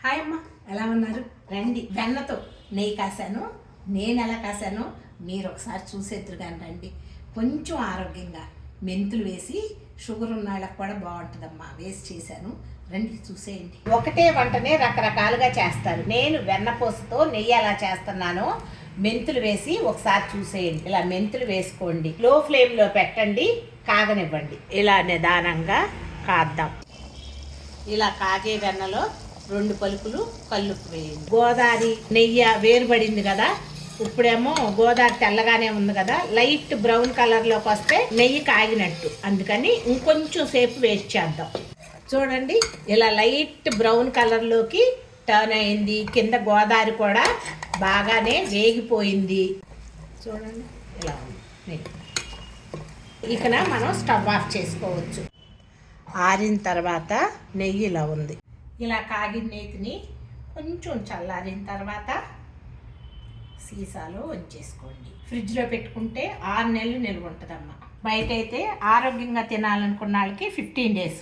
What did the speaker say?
Hi అమ్మ, ఎలా ఉన్నారు? రండి, వెన్నతో నెయ్యి కాశాను. నేను ఎలా కాశానో మీరు ఒకసారి చూసేద్దరు కానీ రండి. కొంచెం ఆరోగ్యంగా మెంతులు వేసి షుగర్ ఉన్న వాళ్ళకి కూడా బాగుంటుందమ్మా, వేసి చేశాను. రండి చూసేయండి. ఒకటే వంటనే రకరకాలుగా చేస్తారు. నేను వెన్నపూసతో నెయ్యి ఎలా చేస్తున్నానో మెంతులు వేసి ఒకసారి చూసేయండి. ఇలా మెంతులు వేసుకోండి, లో ఫ్లేమ్లో పెట్టండి, కాగనివ్వండి. ఇలా నిదానంగా కాద్దాం. ఇలా కాగే వెన్నలో 2 పలుకులు కల్లుప్పు వేయండి. గోదావరి నెయ్యి వేరుపడింది కదా, ఇప్పుడేమో గోదావరి తెల్లగానే ఉంది కదా, లైట్ బ్రౌన్ కలర్లోకి వస్తే నెయ్యి కాగినట్టు. అందుకని ఇంకొంచెం సేపు వేస్ట్ చేద్దాం. చూడండి, ఇలా లైట్ బ్రౌన్ కలర్లోకి టర్న్ అయింది. కింద గోదావరి కూడా బాగానే వేగిపోయింది. చూడండి, ఇలా ఉంది నెయ్యి. ఇకన మనం స్టవ్ ఆఫ్ చేసుకోవచ్చు. ఆరిన తర్వాత నెయ్యి ఇలా ఉంది. ఇలా కాగిన నెయ్యిని కొంచెం చల్లారిన తర్వాత సీసాలో ఉంచేసుకోండి. ఫ్రిడ్జ్లో పెట్టుకుంటే 6 నెలలు నిల్వ ఉంటుందమ్మా. బయట అయితే ఆరోగ్యంగా తినాలనుకున్న వాళ్ళకి 15 days.